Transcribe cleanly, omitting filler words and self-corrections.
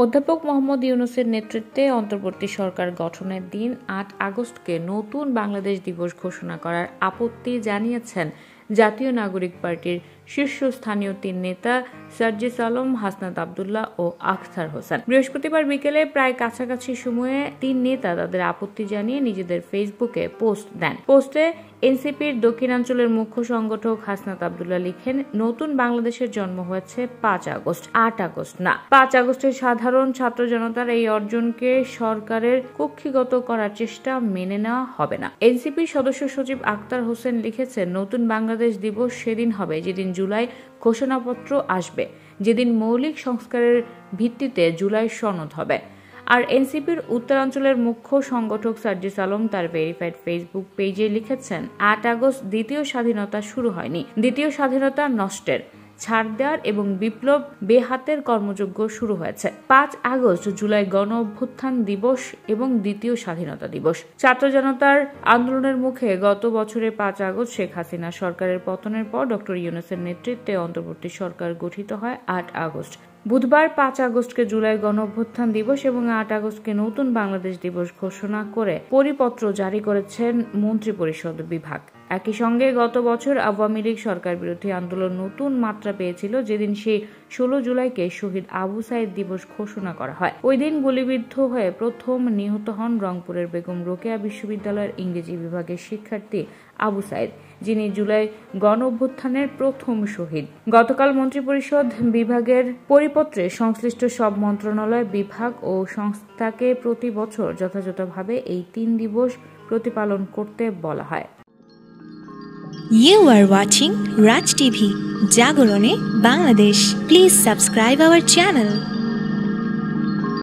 অধ্যাপক মোহাম্মদ ইউনূসের নেতৃত্বে অন্তর্বর্তী সরকার গঠনের দিন ৮ আগস্টকে নতুন বাংলাদেশ দিবস ঘোষণা করার আপত্তি জানিয়েছেন জাতীয় নাগরিক পার্টির শীর্ষস্থানীয় তিন নেতা সার্জিস আলম, হাসনাত আব্দুল্লাহ ও আখতার হোসেন। বৃহস্পতিবার বিকেলে প্রায় কাছাকাছি সময়ে তিন নেতা তাদের আপত্তি জানিয়ে নিজেদের ফেসবুকে পোস্ট দেন। পোস্টে এনসিপির দক্ষিণাঞ্চলের মুখ্য সংগঠক হাসনাত আব্দুল্লাহ লিখেন, নতুন বাংলাদেশের জন্ম হয়েছে ৫ আগস্ট, ৮ আগস্ট না। ৫ আগস্টের সাধারণ ছাত্র জনতার এই অর্জনকে সরকারের কক্ষিগত করার চেষ্টা মেনে নেওয়া হবে না। এনসিপির সদস্য সচিব আখতার হোসেন লিখেছেন, নতুন বাংলাদেশ দিবস সেদিন হবে যেদিন জুলাই ঘোষণাপত্র আসবে, যেদিন মৌলিক সংস্কারের ভিত্তিতে জুলাই সনদ হবে। আর এনসিপির উত্তরাঞ্চলের মুখ্য সংগঠক সার্জিস আলম তার ভেরিফাইড ফেসবুক পেজে লিখেছেন, ৮ আগস্ট দ্বিতীয় স্বাধীনতা শুরু হয়নি, দ্বিতীয় স্বাধীনতা নষ্টের, ছাড় দেওয়ার এবং বিপ্লব বেহাতের কর্মযজ্ঞ শুরু হয়েছে। ৫ আগস্ট জুলাই গণ অভ্যুত্থান দিবস এবং দ্বিতীয় স্বাধীনতা দিবস। ছাত্র জনতার আন্দোলনের মুখে গত বছরের ৫ আগস্ট শেখ হাসিনা সরকারের পতনের পর ডক্টর ইউনূসের নেতৃত্বে অন্তর্বর্তী সরকার গঠিত হয় ৮ আগস্ট। বুধবার ৫ আগস্টকে জুলাই গণ অভ্যুত্থান দিবস এবং ৮ আগস্টকে নতুন বাংলাদেশ দিবস ঘোষণা করে পরিপত্র জারি করেছেন মন্ত্রিপরিষদ বিভাগ। একই সঙ্গে গত বছর আওয়ামী লীগ সরকার বিরোধী আন্দোলন নতুন মাত্রা পেয়েছিল, যেদিন সেই ১৬ জুলাইকে শহীদ আবু সাইদ দিবস ঘোষণা করা হয়। ওই দিন গুলিবিদ্ধ হয়ে প্রথম নিহত হন রংপুরের বেগম রোকেয়া বিশ্ববিদ্যালয়ের ইংরেজি বিভাগের শিক্ষার্থী আবু সাইদ, যিনি জুলাই গণ অভ্যুত্থানের প্রথম শহীদ। গতকাল মন্ত্রিপরিষদ বিভাগের পরিপত্রে সংশ্লিষ্ট সব মন্ত্রণালয়, বিভাগ ও সংস্থাকে প্রতি বছর যথাযথভাবে এই ৩ দিবস প্রতিপালন করতে বলা হয়। You are watching Raj TV, Jagorone, Bangladesh. Please subscribe our channel.